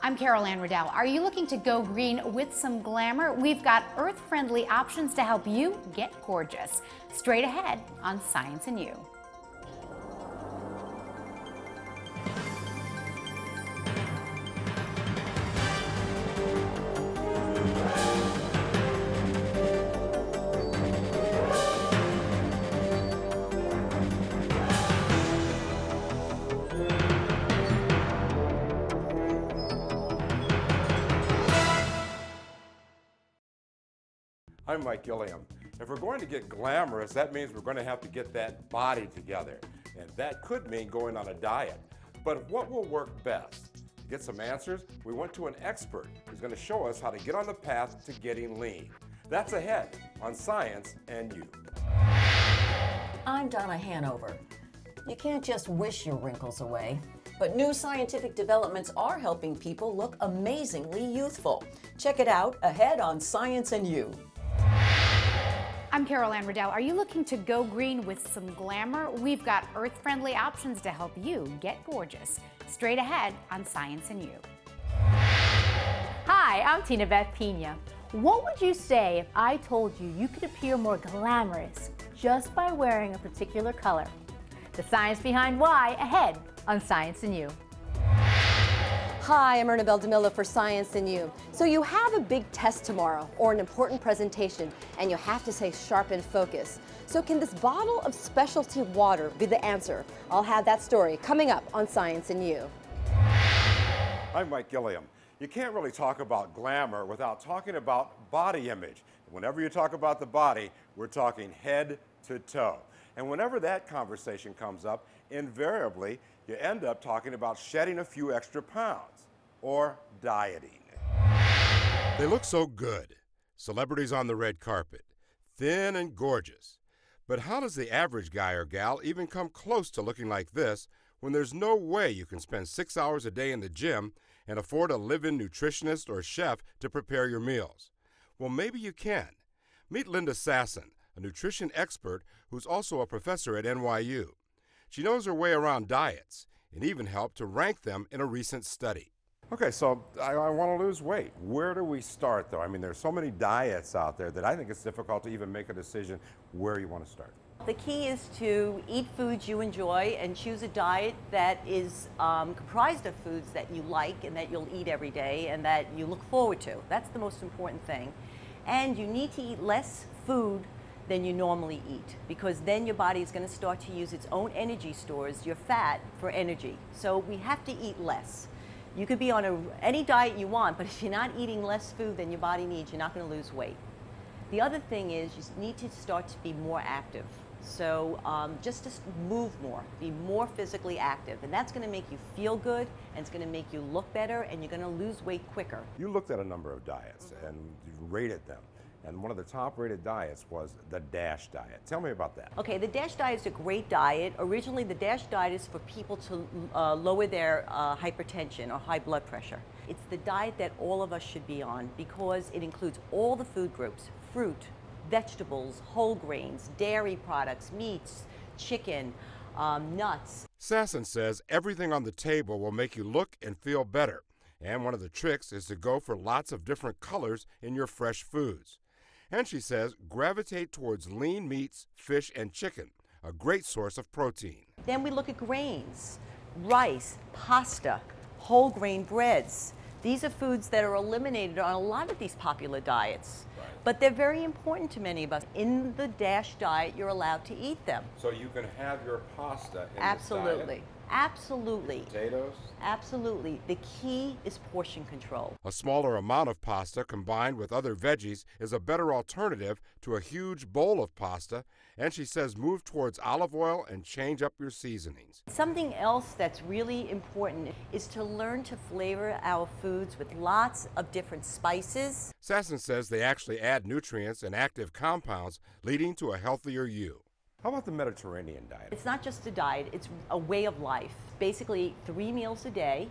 I'm Anne Riddell. Are you looking to go green with some glamour? We've got earth-friendly options to help you get gorgeous. Straight ahead on Science and You. I'm Gilliam. If we're going to get glamorous, that means we're going to have to get that body together. And that could mean going on a diet. But what will work best? To get some answers, we went to an expert who's going to show us how to get on the path to getting lean. That's ahead on Science and You. I'm Donna Hanover. You can't just wish your wrinkles away, but new scientific developments are helping people look amazingly youthful. Check it out ahead on Science and You. I'm Anne Riddell. Are you looking to go green with some glamour? We've got earth-friendly options to help you get gorgeous. Straight ahead on Science and You. Hi, I'm Tinabeth Pina. What would you say if I told you you could appear more glamorous just by wearing a particular color? The science behind why ahead on Science and You. Hi, I'm Ernabel Demillo for Science and You. So you have a big test tomorrow or an important presentation and you have to stay sharp and focused. So can this bottle of specialty water be the answer? I'll have that story coming up on Science and You. I'm Gilliam. You can't really talk about glamour without talking about body image. Whenever you talk about the body, we're talking head to toe. And whenever that conversation comes up, invariably, you end up talking about shedding a few extra pounds or dieting. They look so good. Celebrities on the red carpet, thin and gorgeous. But how does the average guy or gal even come close to looking like this when there's no way you can spend 6 hours a day in the gym and afford a live-in nutritionist or chef to prepare your meals? Well, maybe you can. Meet Linda Sasson, a nutrition expert who's also a professor at NYU. She knows her way around diets and even helped to rank them in a recent study. Okay, so I want to lose weight. Where do we start, though? I mean, there's so many diets out there that I think it's difficult to even make a decision where you want to start. The key is to eat foods you enjoy and choose a diet that is comprised of foods that you like and that you'll eat every day and that you look forward to. That's the most important thing. And you need to eat less food than you normally eat, because then your body is going to start to use its own energy stores, your fat, for energy. So we have to eat less. You could be on any diet you want, but if you're not eating less food than your body needs, you're not going to lose weight. The other thing is you need to start to be more active. So just to move more, be more physically active, and that's going to make you feel good, and it's going to make you look better, and you're going to lose weight quicker. You looked at a number of diets and you rated them. And one of the top-rated diets was the DASH diet. Tell me about that. Okay, the DASH diet is a great diet. Originally, the DASH diet is for people to lower their hypertension or high blood pressure. It's the diet that all of us should be on because it includes all the food groups: fruit, vegetables, whole grains, dairy products, meats, chicken, nuts. Sasson says everything on the table will make you look and feel better. And one of the tricks is to go for lots of different colors in your fresh foods. And she says gravitate towards lean meats, fish, and chicken, a great source of protein. Then we look at grains, rice, pasta, whole grain breads. These are foods that are eliminated on a lot of these popular diets. Right. But they're very important to many of us. In the DASH diet, you're allowed to eat them. So you can have your pasta in Absolutely. this diet? Absolutely. Potatoes? Absolutely. The key is portion control. A smaller amount of pasta combined with other veggies is a better alternative to a huge bowl of pasta, and she says move towards olive oil and change up your seasonings. Something else that's really important is to learn to flavor our foods with lots of different spices. Sasson says they actually add nutrients and active compounds, leading to a healthier you. How about the Mediterranean diet? It's not just a diet, it's a way of life. Basically 3 meals a day,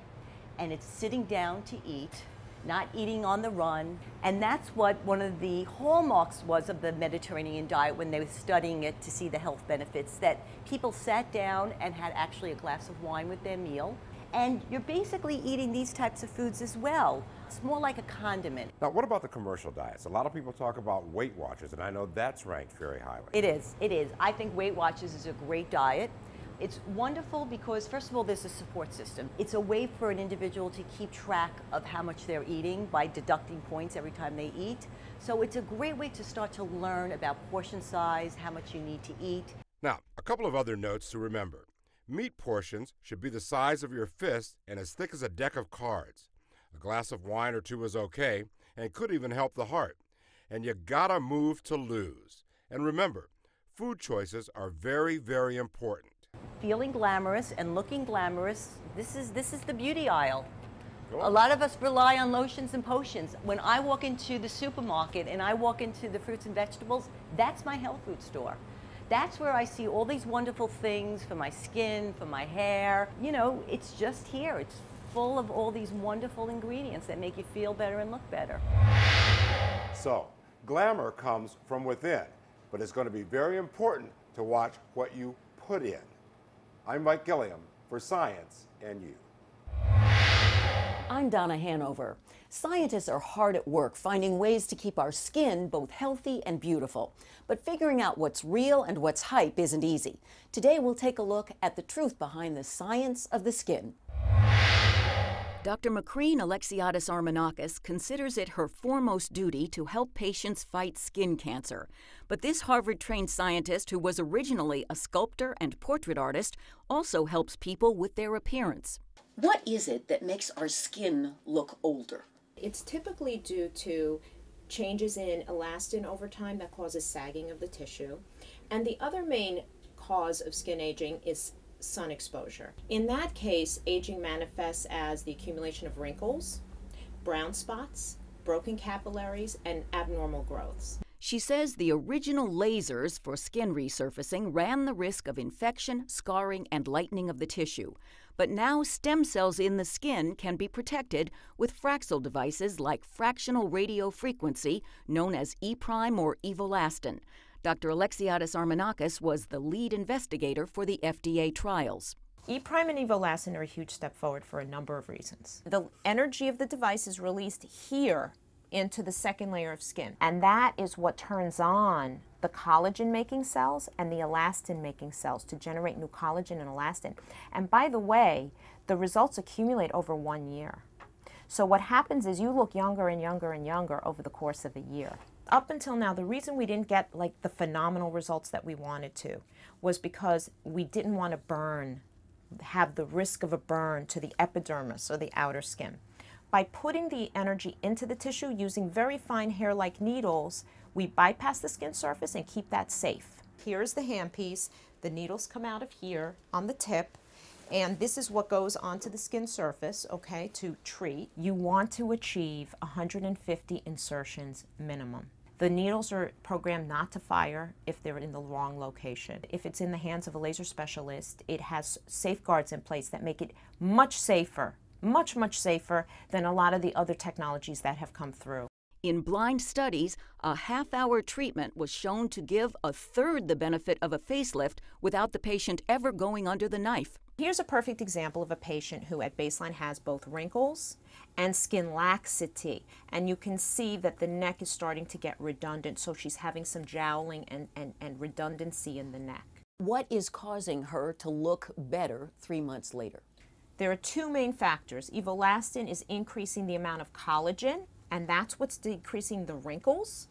and it's sitting down to eat, not eating on the run. And that's what one of the hallmarks was of the Mediterranean diet when they were studying it to see the health benefits, that people sat down and had actually a glass of wine with their meal, And you're basically eating these types of foods as well. It's more like a condiment. Now, what about the commercial diets? A lot of people talk about Weight Watchers, and I know that's ranked very highly. It is, it is. I think Weight Watchers is a great diet. It's wonderful because, first of all, there's a support system. It's a way for an individual to keep track of how much they're eating by deducting points every time they eat. So it's a great way to start to learn about portion size, how much you need to eat. Now, a couple of other notes to remember. Meat portions should be the size of your fist and as thick as a deck of cards. A glass of wine or two is okay and could even help the heart. And you gotta move to lose. And remember, food choices are very, very important. Feeling glamorous and looking glamorous, this is the beauty aisle. A lot of us rely on lotions and potions. When I walk into the supermarket and I walk into the fruits and vegetables, that's my health food store. That's where I see all these wonderful things for my skin, for my hair. You know, it's just here. It's full of all these wonderful ingredients that make you feel better and look better. So, glamour comes from within, but it's going to be very important to watch what you put in. I'm Mike Gilliam for Science and You. I'm Donna Hanover. Scientists are hard at work finding ways to keep our skin both healthy and beautiful. But figuring out what's real and what's hype isn't easy. Today we'll take a look at the truth behind the science of the skin. Dr. Macrine Alexiadis Armenakis considers it her foremost duty to help patients fight skin cancer. But this Harvard-trained scientist, who was originally a sculptor and portrait artist, also helps people with their appearance. What is it that makes our skin look older? It's typically due to changes in elastin over time that causes sagging of the tissue. And the other main cause of skin aging is sun exposure. In that case, aging manifests as the accumulation of wrinkles, brown spots, broken capillaries, and abnormal growths. She says the original lasers for skin resurfacing ran the risk of infection, scarring, and lightening of the tissue. But now stem cells in the skin can be protected with Fraxel devices like fractional radiofrequency, known as E' or evolastin. Dr. Alexiadis Armenakis was the lead investigator for the FDA trials. E' and evolastin are a huge step forward for a number of reasons. The energy of the device is released here into the second layer of skin, and that is what turns on the collagen-making cells and the elastin-making cells to generate new collagen and elastin. And by the way, the results accumulate over 1 year. So what happens is you look younger and younger and younger over the course of a year. Up until now, the reason we didn't get like the phenomenal results that we wanted to was because we didn't want to have the risk of a burn to the epidermis or the outer skin. By putting the energy into the tissue using very fine hair-like needles, we bypass the skin surface and keep that safe. Here's the handpiece. The needles come out of here on the tip, and this is what goes onto the skin surface, okay, to treat. You want to achieve 150 insertions minimum. The needles are programmed not to fire if they're in the wrong location. If it's in the hands of a laser specialist, it has safeguards in place that make it much safer, much safer than a lot of the other technologies that have come through. In blind studies, a half-hour treatment was shown to give a third the benefit of a facelift without the patient ever going under the knife. Here's a perfect example of a patient who at baseline has both wrinkles and skin laxity. And you can see that the neck is starting to get redundant, so she's having some jowling and redundancy in the neck. What is causing her to look better 3 months later? There are two main factors. Evolastin is increasing the amount of collagen, and that's what's decreasing the wrinkles.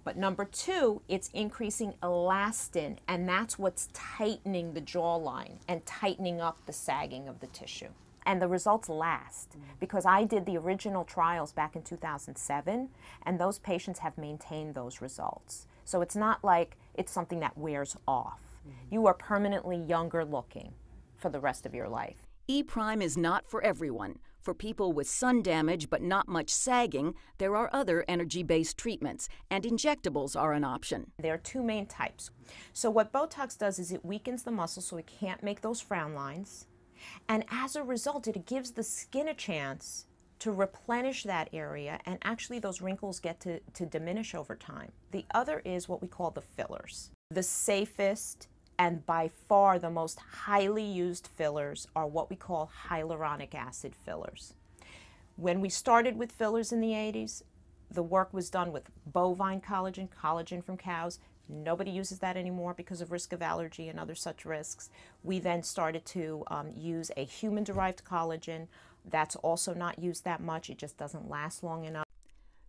But number two, it's increasing elastin, and that's what's tightening the jawline and tightening up the sagging of the tissue. And the results last, because I did the original trials back in 2007, and those patients have maintained those results. So it's not like it's something that wears off. You are permanently younger looking for the rest of your life. E' is not for everyone. For people with sun damage but not much sagging, there are other energy-based treatments, and injectables are an option. There are two main types. So what Botox does is it weakens the muscle so it can't make those frown lines. And as a result, it gives the skin a chance to replenish that area, and actually those wrinkles get to diminish over time. The other is what we call the fillers. The safest And by far the most highly used fillers are what we call hyaluronic acid fillers. When we started with fillers in the 80s, the work was done with bovine collagen, collagen from cows. Nobody uses that anymore because of risk of allergy and other such risks. We then started to use a human-derived collagen. That's also not used that much. It just doesn't last long enough.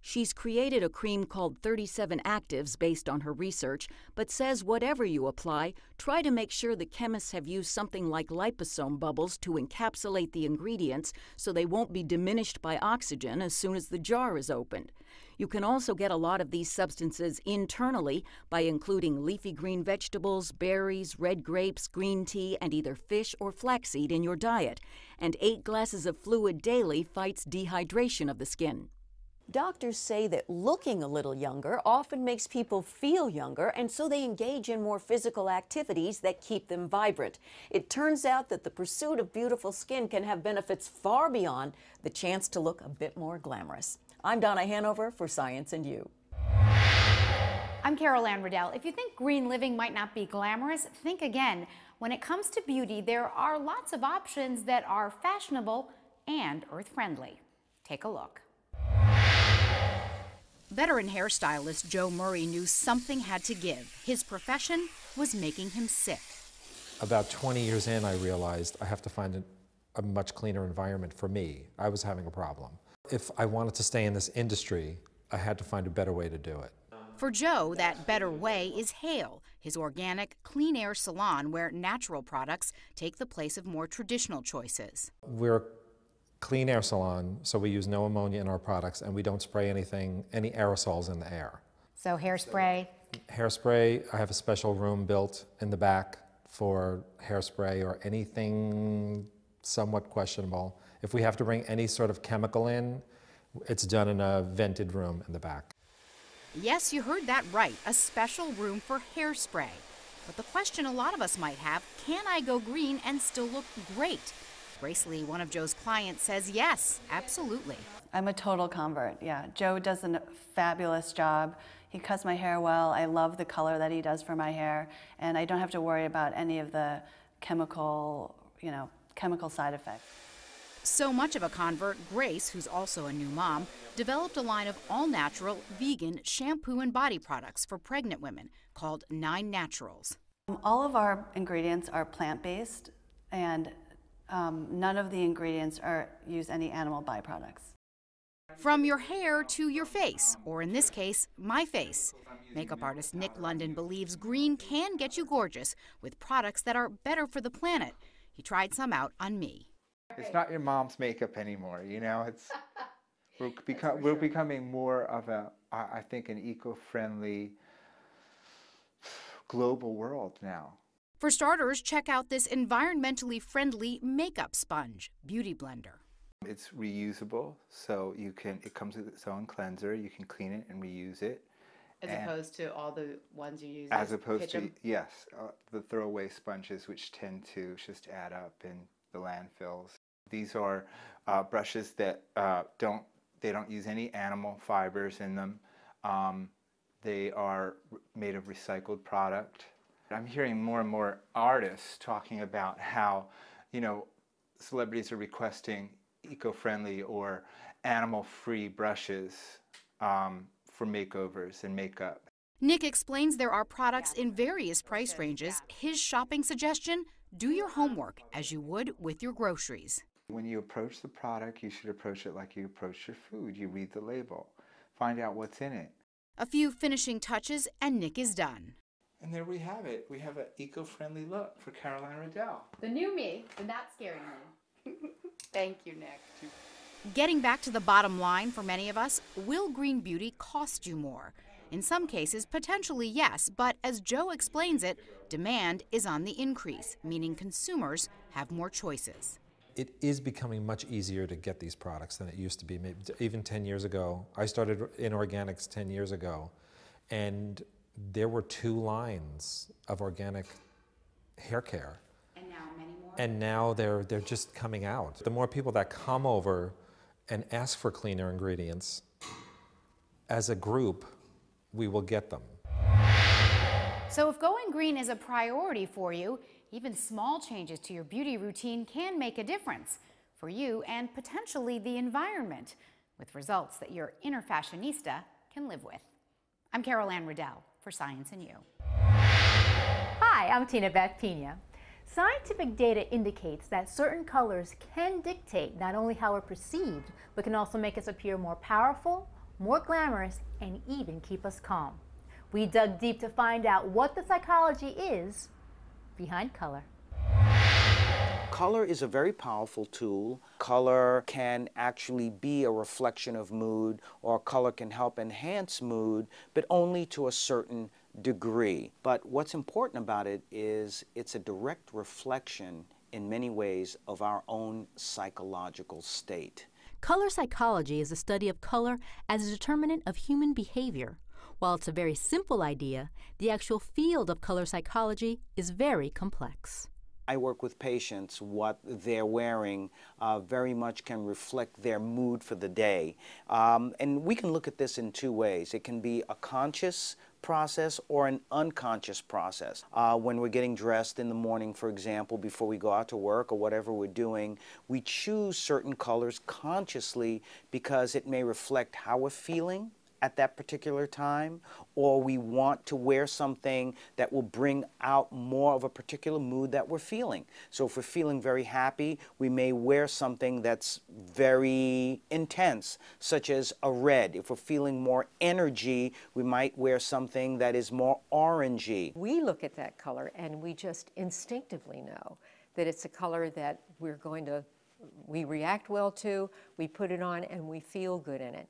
She's created a cream called 37 Actives based on her research, but says whatever you apply, try to make sure the chemists have used something like liposome bubbles to encapsulate the ingredients so they won't be diminished by oxygen as soon as the jar is opened. You can also get a lot of these substances internally by including leafy green vegetables, berries, red grapes, green tea, and either fish or flaxseed in your diet. And 8 glasses of fluid daily fights dehydration of the skin. Doctors say that looking a little younger often makes people feel younger, and so they engage in more physical activities that keep them vibrant. It turns out that the pursuit of beautiful skin can have benefits far beyond the chance to look a bit more glamorous. I'm Donna Hanover for Science and You. I'm Anne Riddell. If you think green living might not be glamorous, think again. When it comes to beauty, there are lots of options that are fashionable and earth-friendly. Take a look. Veteran hairstylist Joe Murray knew something had to give. His profession was making him sick. About 20 years in, I realized I have to find a much cleaner environment for me. I was having a problem. If I wanted to stay in this industry, I had to find a better way to do it. For Joe, that better way is Hale, his organic, clean air salon where natural products take the place of more traditional choices. We're a clean air salon, so we use no ammonia in our products, and we don't spray any aerosols in the air. So hairspray? Hairspray, I have a special room built in the back for hairspray or anything somewhat questionable. If we have to bring any sort of chemical in, it's done in a vented room in the back. Yes, you heard that right, a special room for hairspray. But the question a lot of us might have, can I go green and still look great? Grace Lee, one of Joe's clients, says yes, absolutely. I'm a total convert, yeah. Joe does a fabulous job. He cuts my hair well. I love the color that he does for my hair, and I don't have to worry about any of the chemical side effects. So much of a convert, Grace, who's also a new mom, developed a line of all-natural, vegan shampoo and body products for pregnant women called 9 Naturals. All of our ingredients are plant-based, and none of the ingredients use any animal byproducts. From your hair to your face, or in this case, my face. Makeup artist Nick London believes green can get you gorgeous with products that are better for the planet. He tried some out on me. It's not your mom's makeup anymore, you know. We're becoming more of I think, an eco-friendly global world now. For starters, check out this environmentally friendly makeup sponge, Beauty Blender. It's reusable, so it comes with its own cleanser. You can clean it and reuse it. As opposed to all the ones you use. As opposed to, yes, the throwaway sponges, which tend to just add up in the landfills. These are brushes that don't use any animal fibers in them. They are made of recycled product. I'm hearing more and more artists talking about how, celebrities are requesting eco-friendly or animal-free brushes for makeovers and makeup. Nick explains there are products in various price ranges. His shopping suggestion, do your homework as you would with your groceries. When you approach the product, you should approach it like you approach your food. You read the label, find out what's in it. A few finishing touches and Nick is done. And there we have it. We have an eco-friendly look for Anne Riddell. The new me, the not scary me. Thank you, Nick. Getting back to the bottom line for many of us, will green beauty cost you more? In some cases, potentially yes, but as Joe explains it, demand is on the increase, meaning consumers have more choices. It is becoming much easier to get these products than it used to be. Maybe even 10 years ago, I started in organics 10 years ago, and there were 2 lines of organic hair care. And now many more? And now they're just coming out. The more people that come over and ask for cleaner ingredients, as a group, we will get them. So if going green is a priority for you, even small changes to your beauty routine can make a difference for you and potentially the environment, with results that your inner fashionista can live with. I'm Anne Riddell for Science and You. Hi, I'm Tinabeth Pina. Scientific data indicates that certain colors can dictate not only how we're perceived, but can also make us appear more powerful, more glamorous, and even keep us calm. We dug deep to find out what the psychology is behind color. Color is a very powerful tool. Color can actually be a reflection of mood, or color can help enhance mood, but only to a certain degree. But what's important about it is it's a direct reflection in many ways of our own psychological state. Color psychology is the study of color as a determinant of human behavior. While it's a very simple idea, the actual field of color psychology is very complex. I work with patients. What they're wearing very much can reflect their mood for the day. And we can look at this in two ways. It can be a conscious process or an unconscious process. When we're getting dressed in the morning, for example, before we go out to work or whatever we're doing, we choose certain colors consciously because it may reflect how we're feeling at that particular time, or we want to wear something that will bring out more of a particular mood that we're feeling. So if we're feeling very happy, we may wear something that's very intense, such as a red. If we're feeling more energy, we might wear something that is more orangey. We look at that color and we just instinctively know that it's a color that we react well to, we put it on, and we feel good in it.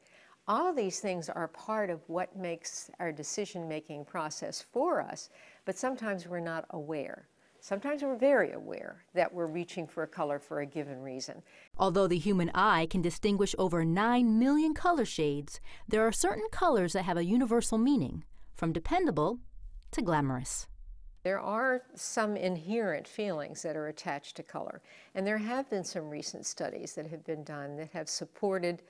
All of these things are part of what makes our decision-making process for us, but sometimes we're not aware. Sometimes we're very aware that we're reaching for a color for a given reason. Although the human eye can distinguish over 9 million color shades, there are certain colors that have a universal meaning, from dependable to glamorous. There are some inherent feelings that are attached to color, and there have been some recent studies that have been done that have supported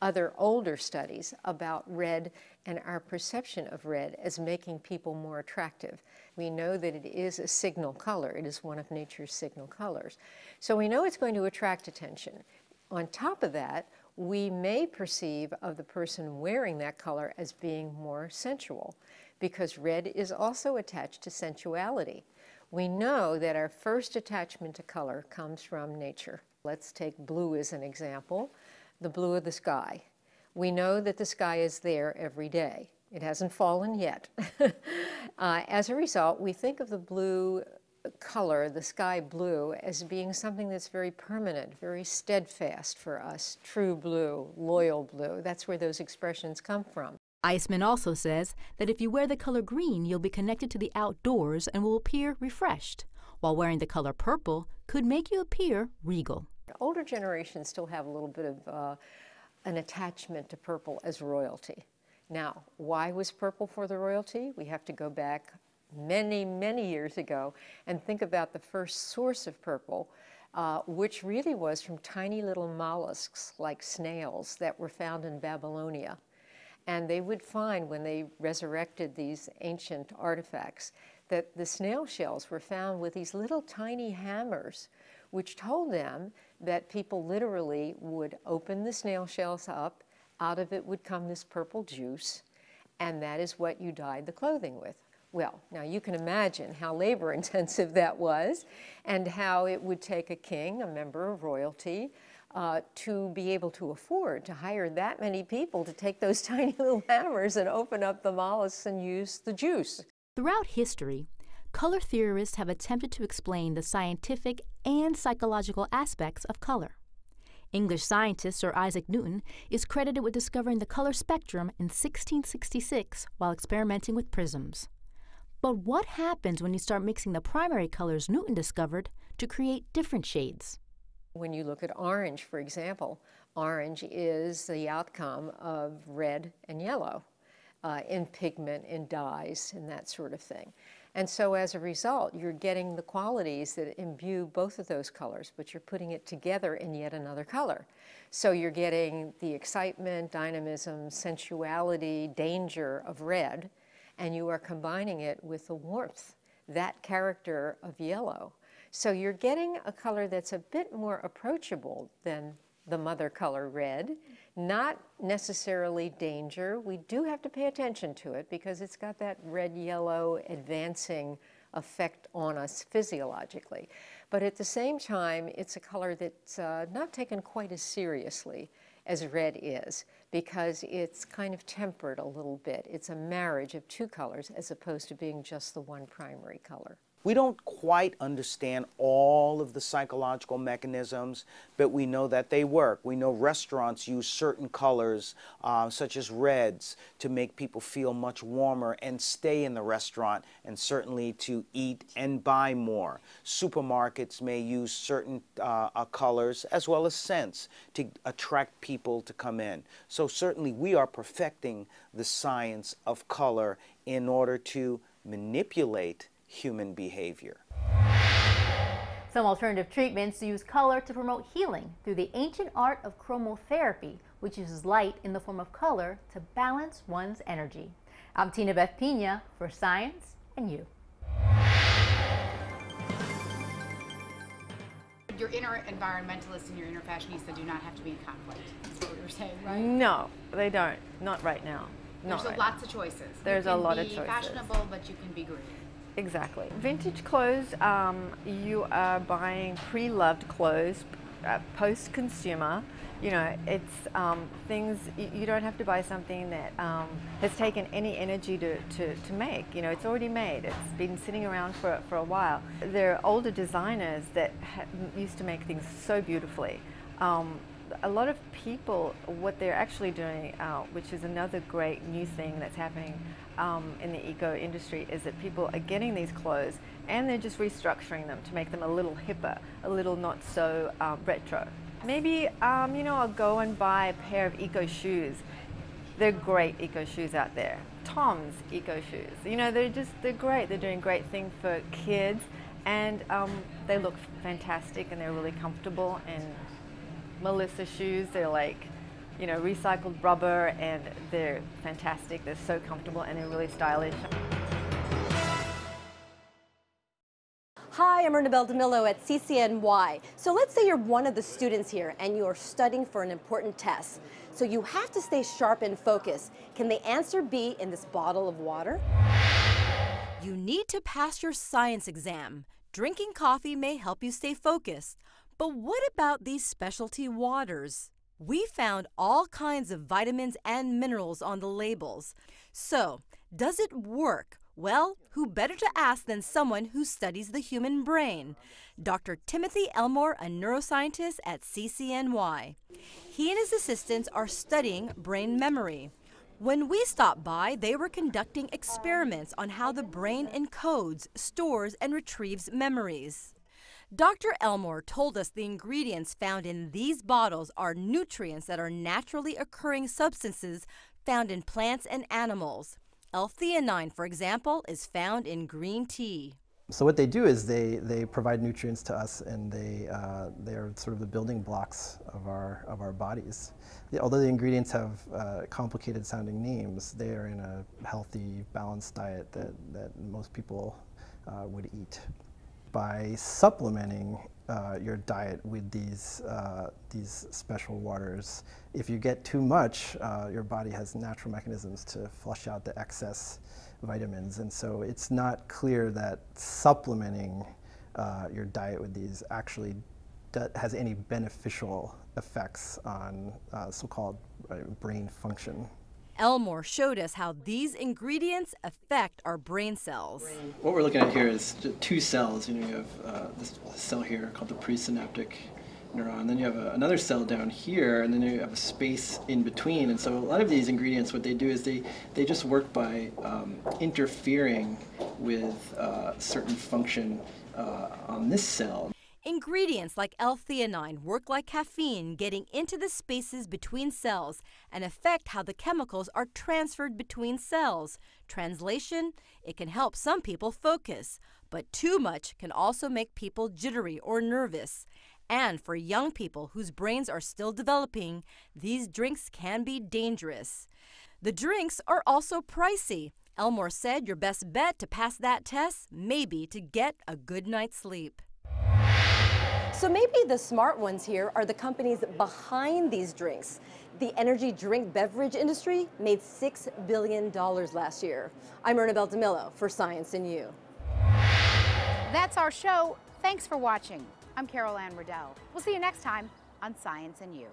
other older studies about red and our perception of red as making people more attractive. We know that it is a signal color. It is one of nature's signal colors. So we know it's going to attract attention. On top of that, we may perceive of the person wearing that color as being more sensual, because red is also attached to sensuality. We know that our first attachment to color comes from nature. Let's take blue as an example. The blue of the sky. We know that the sky is there every day. It hasn't fallen yet. As a result, we think of the blue color, the sky blue, as being something that's very permanent, very steadfast for us. True blue, loyal blue. That's where those expressions come from. Eisman also says that if you wear the color green, you'll be connected to the outdoors and will appear refreshed, while wearing the color purple could make you appear regal. Older generations still have a little bit of an attachment to purple as royalty. Now, why was purple for the royalty? We have to go back many, many years ago and think about the first source of purple, which really was from tiny little mollusks like snails that were found in Babylonia. And they would find, when they resurrected these ancient artifacts, that the snail shells were found with these little tiny hammers, which told them that people literally would open the snail shells up, out of it would come this purple juice, and that is what you dyed the clothing with. Well, now you can imagine how labor-intensive that was, and how it would take a king, a member of royalty, to be able to afford to hire that many people to take those tiny little hammers and open up the mollusks and use the juice. Throughout history, color theorists have attempted to explain the scientific and psychological aspects of color. English scientist Sir Isaac Newton is credited with discovering the color spectrum in 1666 while experimenting with prisms. But what happens when you start mixing the primary colors Newton discovered to create different shades? When you look at orange, for example, orange is the outcome of red and yellow in pigment, in dyes, and that sort of thing. And so as a result, you're getting the qualities that imbue both of those colors, but you're putting it together in yet another color. So you're getting the excitement, dynamism, sensuality, danger of red, and you are combining it with the warmth, that character of yellow. So you're getting a color that's a bit more approachable than the mother color red. Not necessarily danger. We do have to pay attention to it because it's got that red-yellow advancing effect on us physiologically. But at the same time, it's a color that's not taken quite as seriously as red is because it's kind of tempered a little bit. It's a marriage of two colors as opposed to being just the one primary color. We don't quite understand all of the psychological mechanisms, but we know that they work. We know restaurants use certain colors, such as reds, to make people feel much warmer and stay in the restaurant, and certainly to eat and buy more. Supermarkets may use certain colors as well as scents to attract people to come in. So certainly we are perfecting the science of color in order to manipulate human behavior. Some alternative treatments use color to promote healing through the ancient art of chromotherapy, which uses light in the form of color to balance one's energy. I'm Tinabeth Pina for Science and You. Your inner environmentalist and your inner fashionista do not have to be in conflict. That's what we were saying, right? No, they don't. Not right now. There's lots of choices. There's a lot of choices. You can be fashionable, but you can be green. Exactly. Vintage clothes, you are buying pre-loved clothes, post-consumer. You know, it's things, you don't have to buy something that has taken any energy to make. You know, it's already made. It's been sitting around for a while. There are older designers that used to make things so beautifully. A lot of people, what they're actually doing, which is another great new thing that's happening in the eco industry, is that people are getting these clothes and they're just restructuring them to make them a little hipper, a little not so retro. Maybe, you know, I'll go and buy a pair of eco shoes. They're great eco shoes out there. Tom's eco shoes. You know, they're great. They're doing great things for kids, and they look fantastic and they're really comfortable. And Melissa shoes, they're like, you know, recycled rubber, and they're fantastic. They're so comfortable and they're really stylish. Hi, I'm Ernabel Demillo at CCNY. So let's say you're one of the students here and you're studying for an important test. So you have to stay sharp and focused. Can the answer be in this bottle of water? You need to pass your science exam. Drinking coffee may help you stay focused. But what about these specialty waters? We found all kinds of vitamins and minerals on the labels. So, does it work? Well, who better to ask than someone who studies the human brain? Dr. Timothy Elmore, a neuroscientist at CCNY. He and his assistants are studying brain memory. When we stopped by, they were conducting experiments on how the brain encodes, stores, and retrieves memories. Dr. Elmore told us the ingredients found in these bottles are nutrients that are naturally occurring substances found in plants and animals. L-theanine, for example, is found in green tea. So what they do is they provide nutrients to us, and they're sort of the building blocks of our bodies. Although the ingredients have complicated sounding names, they are in a healthy, balanced diet that most people would eat. By supplementing your diet with these special waters, if you get too much, your body has natural mechanisms to flush out the excess vitamins, and so it's not clear that supplementing your diet with these actually has any beneficial effects on so-called brain function. Elmore showed us how these ingredients affect our brain cells. What we're looking at here is two cells. You know, you have this cell here called the presynaptic neuron. Then you have another cell down here, and then you have a space in between. And so a lot of these ingredients, what they do is they just work by interfering with certain function on this cell. Ingredients like L-theanine work like caffeine, getting into the spaces between cells and affect how the chemicals are transferred between cells. Translation, it can help some people focus, but too much can also make people jittery or nervous. And for young people whose brains are still developing, these drinks can be dangerous. The drinks are also pricey. Elmore said your best bet to pass that test may be to get a good night's sleep. So maybe the smart ones here are the companies behind these drinks. The energy drink beverage industry made $6 billion last year. I'm Ernabel Demillo for Science and You. That's our show. Thanks for watching. I'm Anne Riddell. We'll see you next time on Science and You.